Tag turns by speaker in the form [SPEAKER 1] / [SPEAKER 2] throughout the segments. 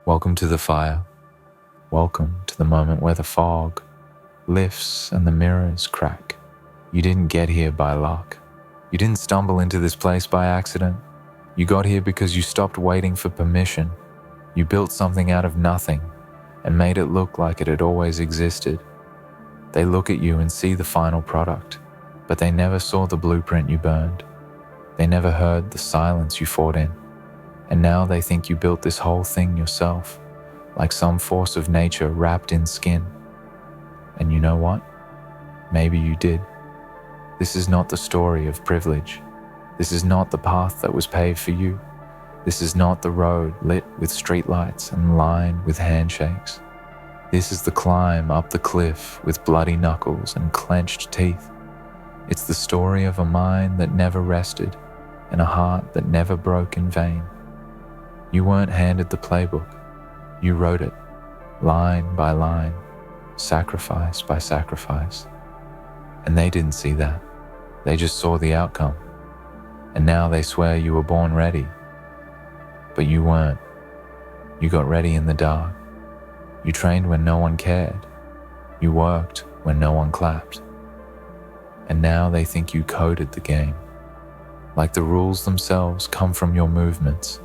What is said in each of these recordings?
[SPEAKER 1] Welcome to the fire. Welcome to the moment where the fog lifts and the mirrors crack. You didn't get here by luck. You didn't stumble into this place by accident. You got here because you stopped waiting for permission. You built something out of nothing and made it look like it had always existed. They look at you and see the final product, but they never saw the blueprint you burned. They never heard the silence you fought in. And now they think you built this whole thing yourself, like some force of nature wrapped in skin. And you know what? Maybe you did. This is not the story of privilege. This is not the path that was paved for you. This is not the road lit with streetlights and lined with handshakes. This is the climb up the cliff with bloody knuckles and clenched teeth. It's the story of a mind that never rested and a heart that never broke in vain. You weren't handed the playbook. You wrote it, line by line, sacrifice by sacrifice. And they didn't see that. They just saw the outcome. And now they swear you were born ready. But you weren't. You got ready in the dark. You trained when no one cared. You worked when no one clapped. And now they think you coded the game. Like the rules themselves come from your movements.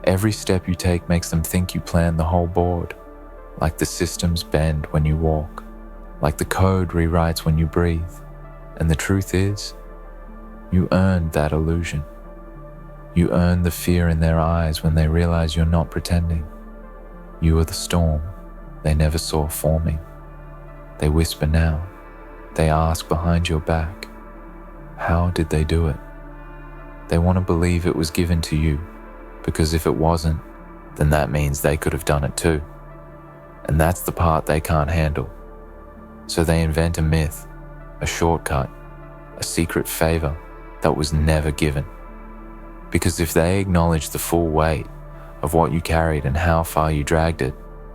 [SPEAKER 1] Every step you take makes them think you planned the whole board, like the systems bend when you walk, like the code rewrites when you breathe. And the truth is, you earned that illusion. You earned the fear in their eyes when they realize you're not pretending. You are the storm they never saw forming. They whisper now. They ask behind your back. How did they do it? They want to believe it was given to you, because if it wasn't, then that means they could have done it too. And that's the part they can't handle. So they invent a myth, a shortcut, a secret favor that was never given. Because if they acknowledged the full weight of what you carried and how far you dragged it,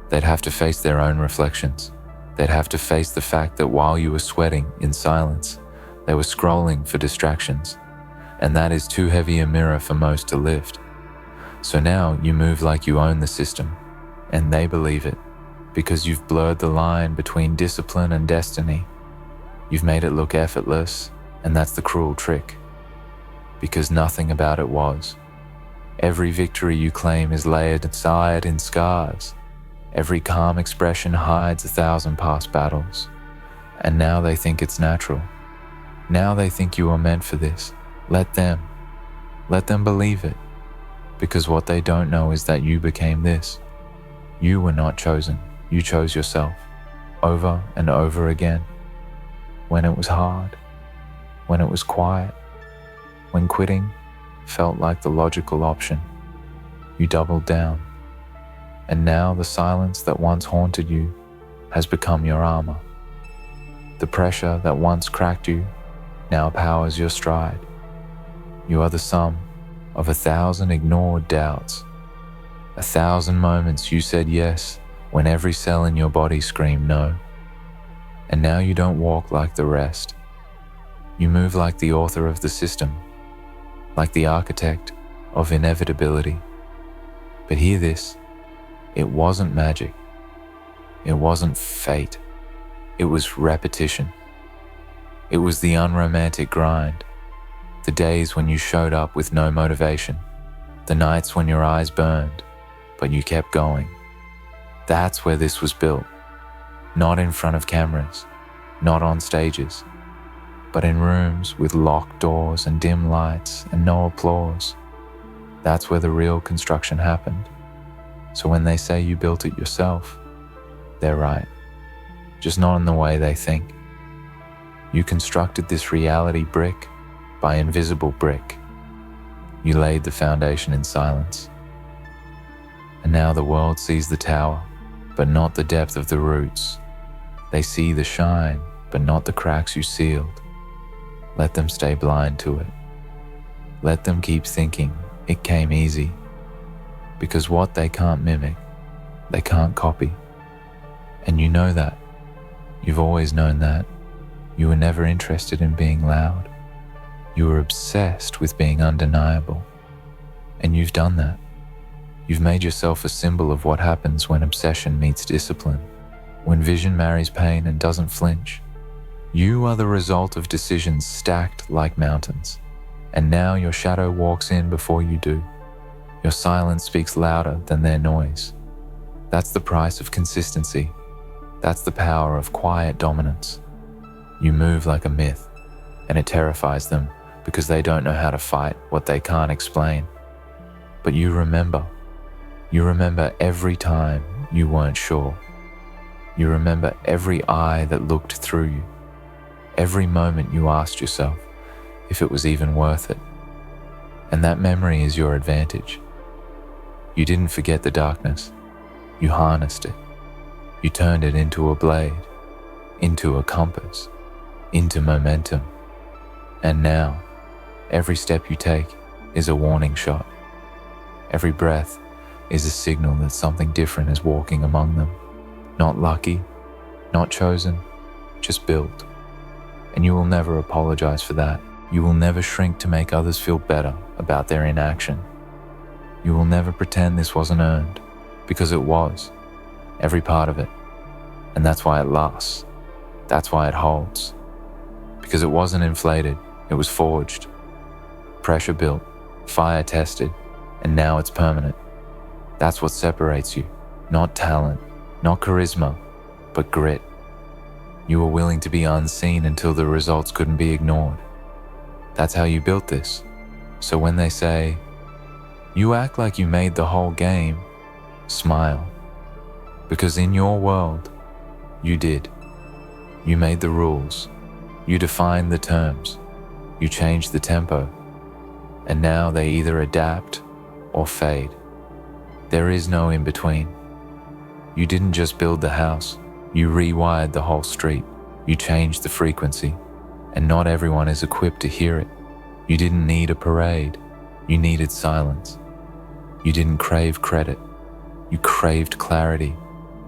[SPEAKER 1] they'd have to face their own reflections. They'd have to face the fact that while you were sweating in silence, they were scrolling for distractions. And that is too heavy a mirror for most to lift. So now you move like you own the system, and they believe it, because you've blurred the line between discipline and destiny. You've made it look effortless, and that's the cruel trick. Because nothing about it was. Every victory you claim is layered aside in scars. Every calm expression hides 1,000 past battles. And now they think it's natural. Now they think you are meant for this. Let them believe it. Because what they don't know is that you became this. You were not chosen. You chose yourself, over and over again. When it was hard, when it was quiet, when quitting felt like the logical option, you doubled down. And now the silence that once haunted you has become your armor. The pressure that once cracked you now powers your stride. You are the sum of 1,000 ignored doubts, 1,000 moments you said yes when every cell in your body screamed no. And now you don't walk like the rest. You move like the author of the system, like the architect of inevitability. But hear this, it wasn't magic. It wasn't fate. It was repetition. It was the unromantic grind. The days when you showed up with no motivation, the nights when your eyes burned, but you kept going. That's where this was built. Not in front of cameras, not on stages, but in rooms with locked doors and dim lights and no applause. That's where the real construction happened. So when they say you built it yourself, they're right. Just not in the way they think. You constructed this reality brick by invisible brick. You laid the foundation in silence. And now the world sees the tower, but not the depth of the roots. They see the shine, but not the cracks you sealed. Let them stay blind to it. Let them keep thinking it came easy. Because what they can't mimic, they can't copy. And you know that. You've always known that. You were never interested in being loud. You were obsessed with being undeniable. And you've done that. You've made yourself a symbol of what happens when obsession meets discipline, when vision marries pain and doesn't flinch. You are the result of decisions stacked like mountains, and now your shadow walks in before you do. Your silence speaks louder than their noise. That's the price of consistency. That's the power of quiet dominance. You move like a myth, and it terrifies them because they don't know how to fight what they can't explain. But you remember. You remember every time you weren't sure. You remember every eye that looked through you. Every moment you asked yourself if it was even worth it. And that memory is your advantage. You didn't forget the darkness. You harnessed it. You turned it into a blade, into a compass, into momentum. And now, every step you take is a warning shot. Every breath is a signal that something different is walking among them. Not lucky, not chosen, just built. And you will never apologize for that. You will never shrink to make others feel better about their inaction. You will never pretend this wasn't earned, because it was, every part of it. And that's why it lasts. That's why it holds. Because it wasn't inflated, it was forged. Pressure built, fire tested, and now it's permanent. That's what separates you. Not talent, not charisma, but grit. You were willing to be unseen until the results couldn't be ignored. That's how you built this. So when they say, "You act like you made the whole game," smile. Because in your world, you did. You made the rules. You defined the terms. You changed the tempo. And now they either adapt or fade. There is no in between. You didn't just build the house. You rewired the whole street. You changed the frequency. And not everyone is equipped to hear it. You didn't need a parade. You needed silence. You didn't crave credit. You craved clarity.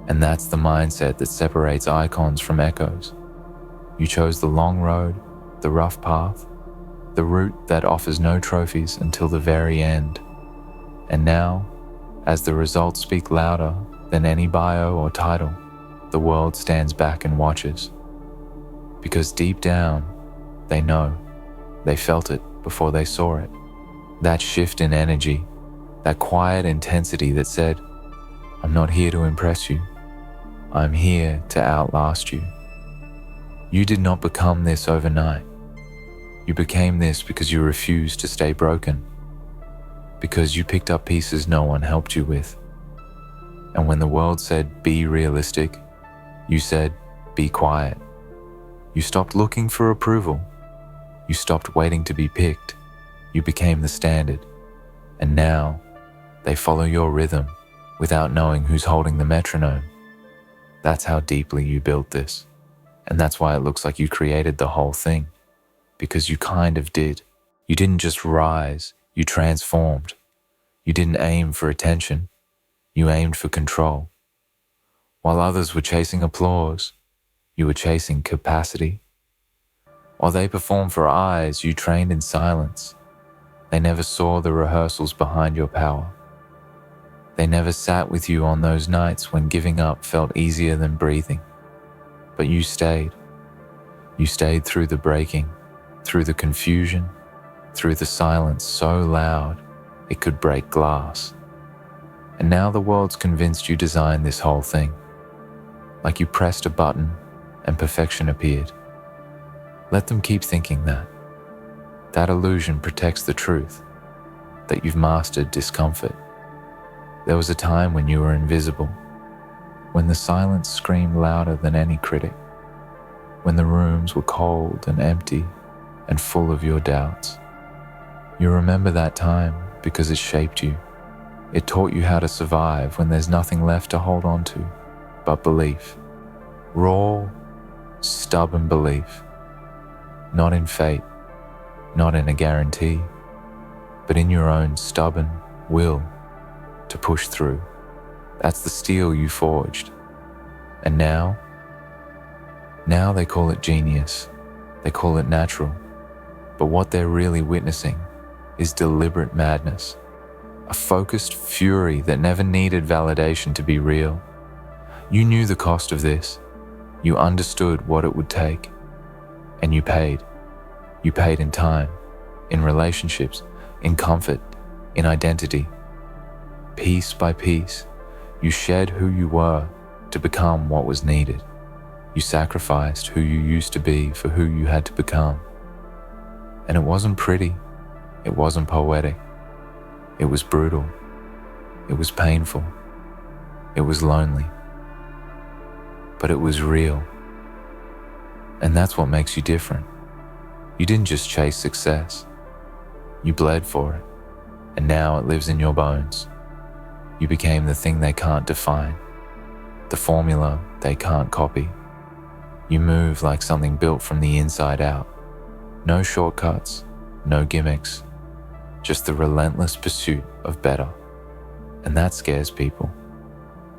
[SPEAKER 1] And that's the mindset that separates icons from echoes. You chose the long road, the rough path, the route that offers no trophies until the very end. And now, as the results speak louder than any bio or title, the world stands back and watches. Because deep down, they know. They felt it before they saw it. That shift in energy, that quiet intensity that said, "I'm not here to impress you. I'm here to outlast you." You did not become this overnight. You became this because you refused to stay broken. Because you picked up pieces no one helped you with. And when the world said, "Be realistic," you said, "Be quiet." You stopped looking for approval. You stopped waiting to be picked. You became the standard. And now, they follow your rhythm without knowing who's holding the metronome. That's how deeply you built this. And that's why it looks like you created the whole thing. Because you kind of did. You didn't just rise, you transformed. You didn't aim for attention. You aimed for control. While others were chasing applause, you were chasing capacity. While they performed for eyes, you trained in silence. They never saw the rehearsals behind your power. They never sat with you on those nights when giving up felt easier than breathing. But you stayed. You stayed through the breaking, through the confusion, through the silence so loud it could break glass. And now the world's convinced you designed this whole thing. Like you pressed a button and perfection appeared. Let them keep thinking that. That illusion protects the truth, that you've mastered discomfort. There was a time when you were invisible, when the silence screamed louder than any critic, when the rooms were cold and empty and full of your doubts. You remember that time because it shaped you. It taught you how to survive when there's nothing left to hold on to but belief. Raw, stubborn belief. Not in fate, not in a guarantee, but in your own stubborn will to push through. That's the steel you forged. And now they call it genius. They call it natural. But what they're really witnessing is deliberate madness. a focused fury that never needed validation to be real. You knew the cost of this. You understood what it would take. And you paid. You paid in time, in relationships, in comfort, in identity. Piece by piece, you shed who you were to become what was needed. You sacrificed who you used to be for who you had to become. And it wasn't pretty. It wasn't poetic. It was brutal. It was painful. It was lonely. But it was real. And that's what makes you different. You didn't just chase success. You bled for it. And now it lives in your bones. You became the thing they can't define, the formula they can't copy. You move like something built from the inside out. No shortcuts, no gimmicks, just the relentless pursuit of better. And that scares people,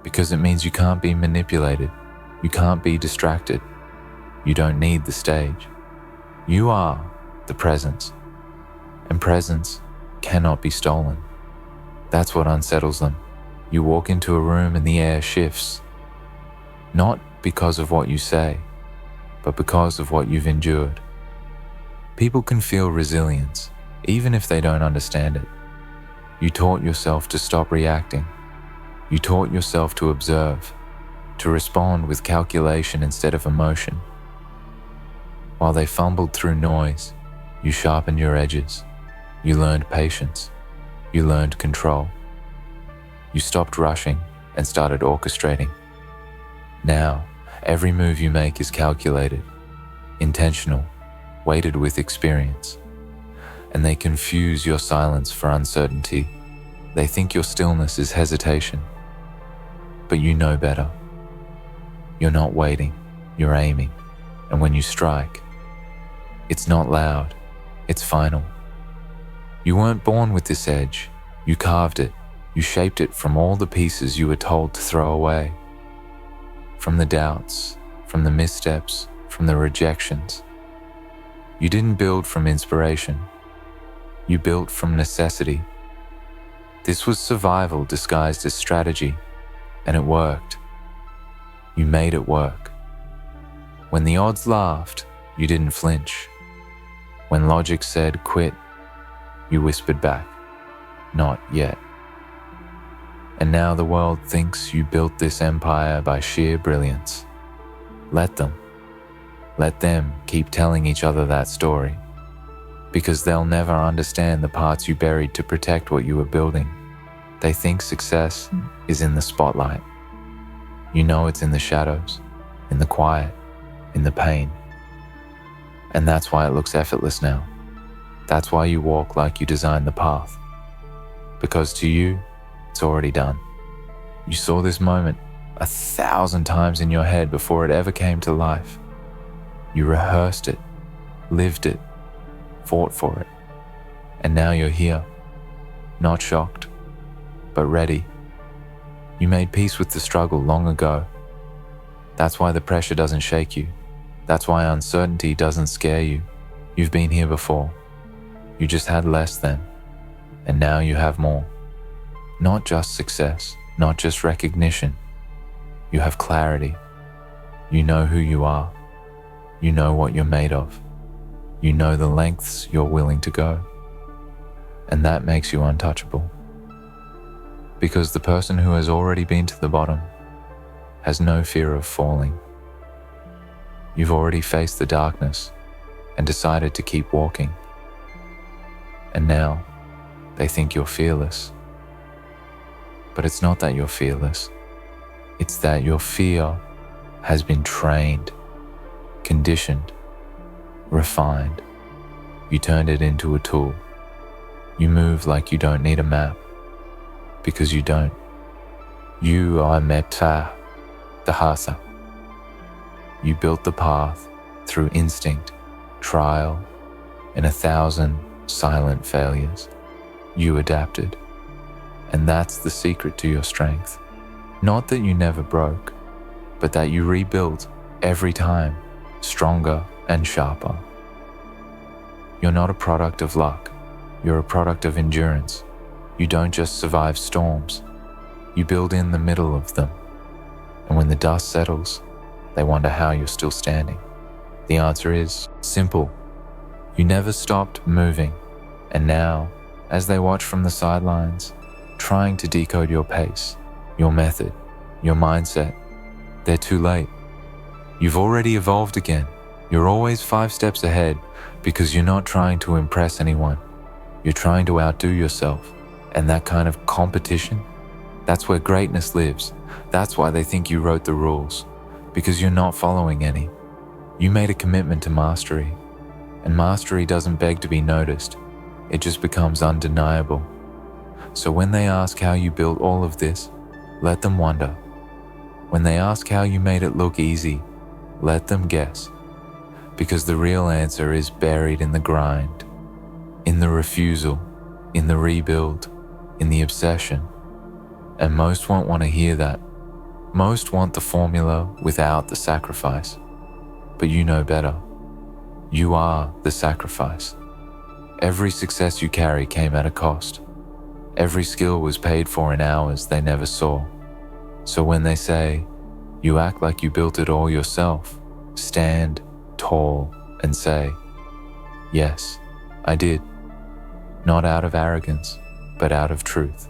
[SPEAKER 1] because it means you can't be manipulated, you can't be distracted, you don't need the stage. You are the presence, and presence cannot be stolen. That's what unsettles them. You walk into a room and the air shifts, not because of what you say, but because of what you've endured. People can feel resilience, even if they don't understand it. You taught yourself to stop reacting. You taught yourself to observe, to respond with calculation instead of emotion. While they fumbled through noise, you sharpened your edges. You learned patience. You learned control. You stopped rushing and started orchestrating. Now, every move you make is calculated, intentional, weighted with experience. And they confuse your silence for uncertainty. They think your stillness is hesitation. But you know better. You're not waiting, you're aiming. And when you strike, it's not loud, it's final. You weren't born with this edge, you carved it. You shaped it from all the pieces you were told to throw away. From the doubts, from the missteps, from the rejections. You didn't build from inspiration. You built from necessity. This was survival disguised as strategy, and it worked. You made it work. When the odds laughed, you didn't flinch. When logic said quit, you whispered back, not yet. And now the world thinks you built this empire by sheer brilliance. Let them. Let them keep telling each other that story, because they'll never understand the parts you buried to protect what you were building. They think success is in the spotlight. You know it's in the shadows, in the quiet, in the pain. And that's why it looks effortless now. That's why you walk like you designed the path. Because to you, it's already done. You saw this moment 1,000 times in your head before it ever came to life. You rehearsed it, lived it, fought for it. And now you're here, not shocked, but ready. You made peace with the struggle long ago. That's why the pressure doesn't shake you. That's why uncertainty doesn't scare you. You've been here before. You just had less then, and now you have more. Not just success, not just recognition. You have clarity. You know who you are. You know what you're made of. You know the lengths you're willing to go. And that makes you untouchable. Because the person who has already been to the bottom has no fear of falling. You've already faced the darkness and decided to keep walking. And now they think you're fearless. But it's not that you're fearless. It's that your fear has been trained, conditioned, refined. You turned it into a tool. You move like you don't need a map, because you don't. You are meta, the hasa. You built the path through instinct, trial, and 1,000 silent failures. You adapted. And that's the secret to your strength. Not that you never broke, but that you rebuilt every time, stronger and sharper. You're not a product of luck. You're a product of endurance. You don't just survive storms, you build in the middle of them. And when the dust settles, they wonder how you're still standing. The answer is simple. You never stopped moving. And now, as they watch from the sidelines, trying to decode your pace, your method, your mindset, they're too late. You've already evolved again. You're always 5 steps ahead because you're not trying to impress anyone. You're trying to outdo yourself. And that kind of competition, that's where greatness lives. That's why they think you wrote the rules, because you're not following any. You made a commitment to mastery, and mastery doesn't beg to be noticed. It just becomes undeniable. So when they ask how you built all of this, let them wonder. When they ask how you made it look easy, let them guess. Because the real answer is buried in the grind, in the refusal, in the rebuild, in the obsession. And most won't want to hear that. Most want the formula without the sacrifice. But you know better. You are the sacrifice. Every success you carry came at a cost. Every skill was paid for in hours they never saw. So when they say, you act like you built it all yourself, stand tall and say, yes, I did. Not out of arrogance, but out of truth.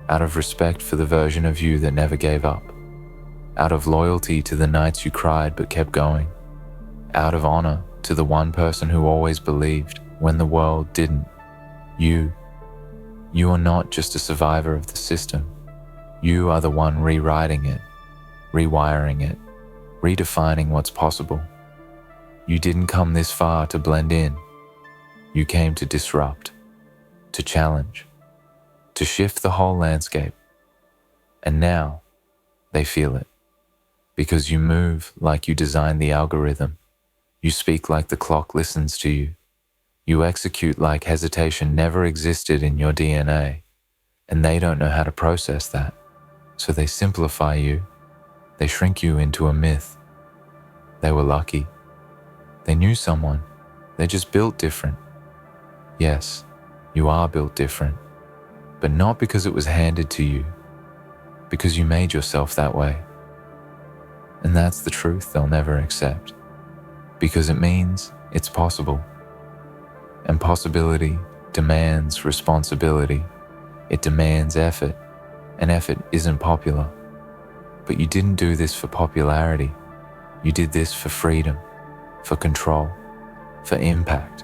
[SPEAKER 1] Out of respect for the version of you that never gave up. Out of loyalty to the nights you cried but kept going. Out of honor to the one person who always believed when the world didn't. You are not just a survivor of the system. You are the one rewriting it, rewiring it, redefining what's possible. You didn't come this far to blend in. You came to disrupt, to challenge, to shift the whole landscape. And now they feel it. Because you move like you designed the algorithm. You speak like the clock listens to you. You execute like hesitation never existed in your DNA. And they don't know how to process that. So they simplify you. They shrink you into a myth. They were lucky. They knew someone. They just built different. Yes, you are built different. But not because it was handed to you. Because you made yourself that way. And that's the truth they'll never accept. Because it means it's possible. And possibility demands responsibility. It demands effort. And effort isn't popular. But you didn't do this for popularity. You did this for freedom, for control, for impact.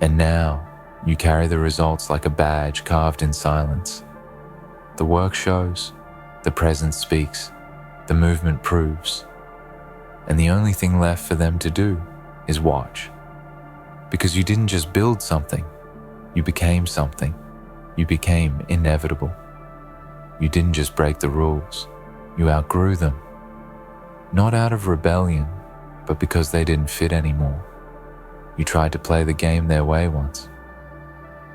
[SPEAKER 1] And now you carry the results like a badge carved in silence. The work shows, the present speaks, the movement proves. And the only thing left for them to do is watch. Because you didn't just build something, you became something. You became inevitable. You didn't just break the rules, you outgrew them. Not out of rebellion, but because they didn't fit anymore. You tried to play the game their way once.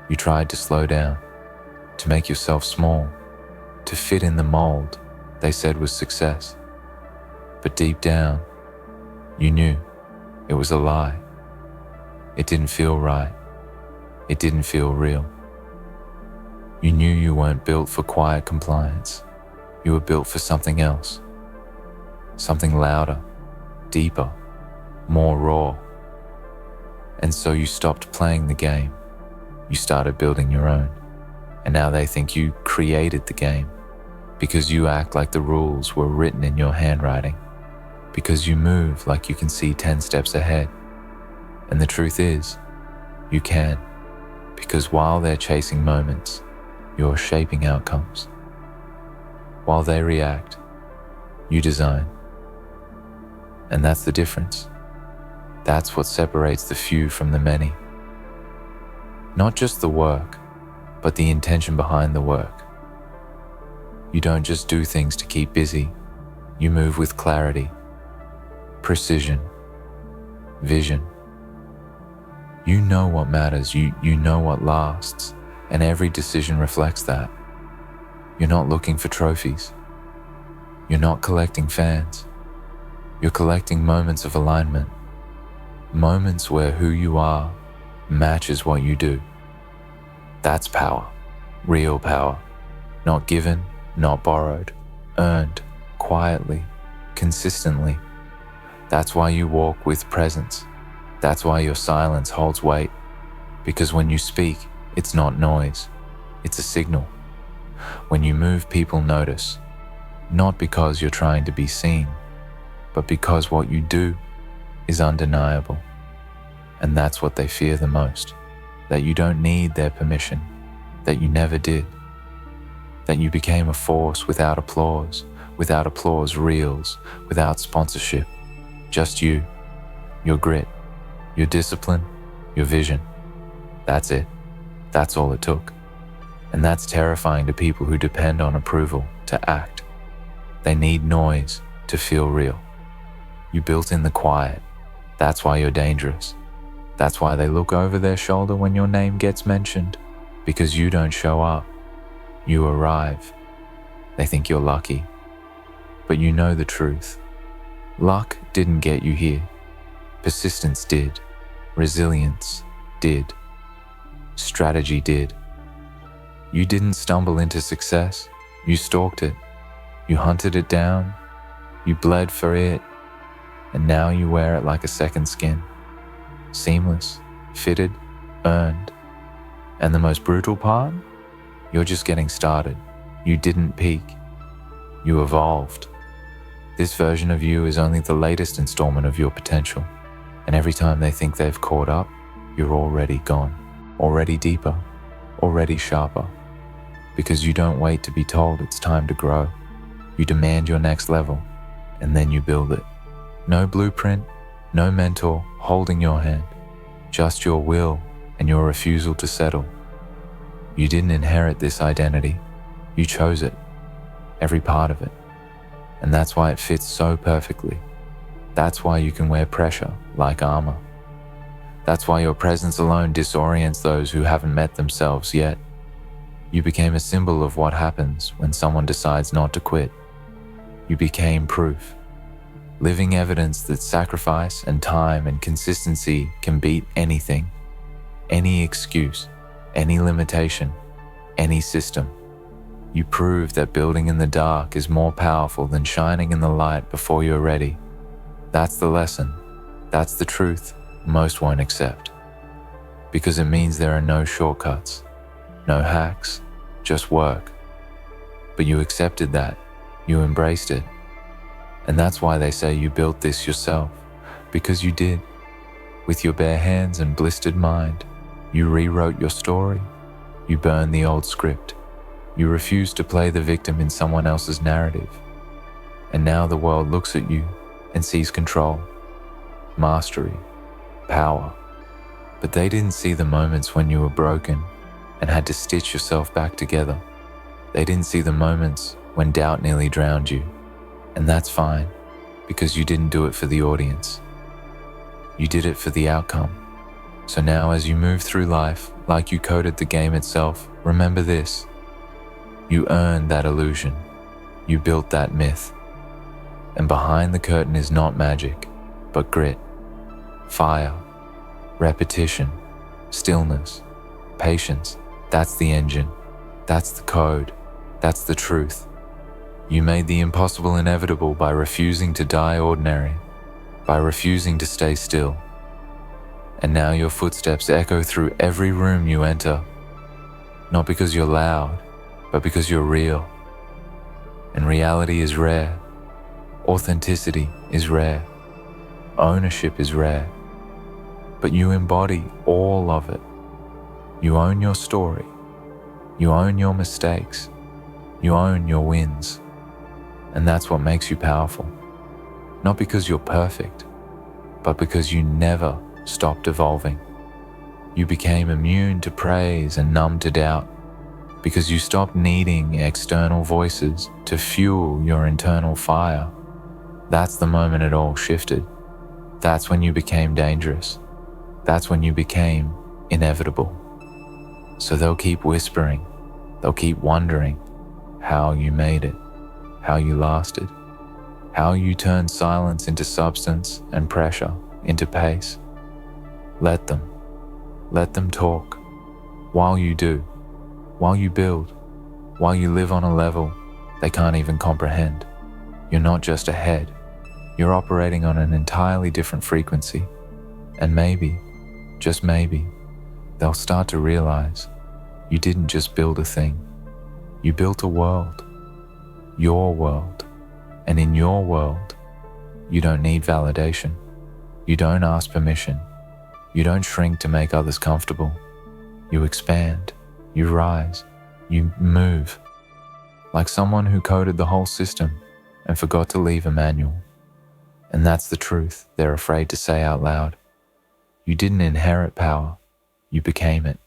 [SPEAKER 1] You tried to slow down, to make yourself small, to fit in the mold they said was success. But deep down, you knew it was a lie. It didn't feel right. It didn't feel real. You knew you weren't built for quiet compliance. You were built for something else. Something louder, deeper, more raw. And so you stopped playing the game. You started building your own. And now they think you created the game because you act like the rules were written in your handwriting, because you move like you can see 10 steps ahead. And the truth is, you can, because while they're chasing moments, you're shaping outcomes. While they react, you design. And that's the difference. That's what separates the few from the many. Not just the work, but the intention behind the work. You don't just do things to keep busy. You move with clarity, precision, vision. You know what matters, you know what lasts, and every decision reflects that. You're not looking for trophies. You're not collecting fans. You're collecting moments of alignment. Moments where who you are matches what you do. That's power. Real power. Not given, not borrowed. Earned, quietly, consistently. That's why you walk with presence. That's why your silence holds weight. Because when you speak, it's not noise. It's a signal. When you move, people notice. Not because you're trying to be seen, but because what you do is undeniable. And that's what they fear the most. That you don't need their permission. That you never did. That you became a force without applause reels, without sponsorship. Just you, your grit, your discipline, your vision. That's it. That's all it took. And that's terrifying to people who depend on approval to act. They need noise to feel real. You built in the quiet. That's why you're dangerous. That's why they look over their shoulder when your name gets mentioned. Because you don't show up. You arrive. They think you're lucky. But you know the truth. Luck didn't get you here. Persistence did. Resilience did. Strategy did. You didn't stumble into success. You stalked it. You hunted it down. You bled for it. And now you wear it like a second skin. Seamless, fitted, earned. And the most brutal part? You're just getting started. You didn't peak. You evolved. This version of you is only the latest installment of your potential. And every time they think they've caught up, you're already gone. Already deeper. Already sharper. Because you don't wait to be told it's time to grow. You demand your next level, and then you build it. No blueprint, no mentor holding your hand. Just your will and your refusal to settle. You didn't inherit this identity. You chose it. Every part of it. And that's why it fits so perfectly. That's why you can wear pressure like armor. That's why your presence alone disorients those who haven't met themselves yet. You became a symbol of what happens when someone decides not to quit. You became proof. Living evidence that sacrifice and time and consistency can beat anything. Any excuse, any limitation, any system. You prove that building in the dark is more powerful than shining in the light before you're ready. That's the lesson. That's the truth most won't accept. Because it means there are no shortcuts, no hacks, just work. But you accepted that. You embraced it. And that's why they say you built this yourself. Because you did. With your bare hands and blistered mind, you rewrote your story. You burned the old script. You refused to play the victim in someone else's narrative. And now the world looks at you and sees control, mastery, power. But they didn't see the moments when you were broken and had to stitch yourself back together. They didn't see the moments when doubt nearly drowned you. And that's fine, because you didn't do it for the audience. You did it for the outcome. So now as you move through life, like you coded the game itself, remember this. You earned that illusion. You built that myth. And behind the curtain is not magic, but grit, fire, repetition, stillness, patience. That's the engine. That's the code. That's the truth. You made the impossible inevitable by refusing to die ordinary, by refusing to stay still. And now your footsteps echo through every room you enter, not because you're loud, but because you're real. And reality is rare. Authenticity is rare. Ownership is rare. But you embody all of it. You own your story. You own your mistakes. You own your wins. And that's what makes you powerful. Not because you're perfect, but because you never stopped evolving. You became immune to praise and numb to doubt, because you stopped needing external voices to fuel your internal fire. That's the moment it all shifted. That's when you became dangerous. That's when you became inevitable. So they'll keep whispering. They'll keep wondering how you made it, how you lasted, how you turned silence into substance and pressure into pace. Let them talk. While you do, While you build, while you live on a level they can't even comprehend, you're not just ahead, you're operating on an entirely different frequency. And maybe, just maybe, they'll start to realize you didn't just build a thing, you built a world, your world. And in your world, you don't need validation, you don't ask permission, you don't shrink to make others comfortable. You expand, you rise, you move, like someone who coded the whole system and forgot to leave a manual. And that's the truth they're afraid to say out loud. You didn't inherit power, you became it.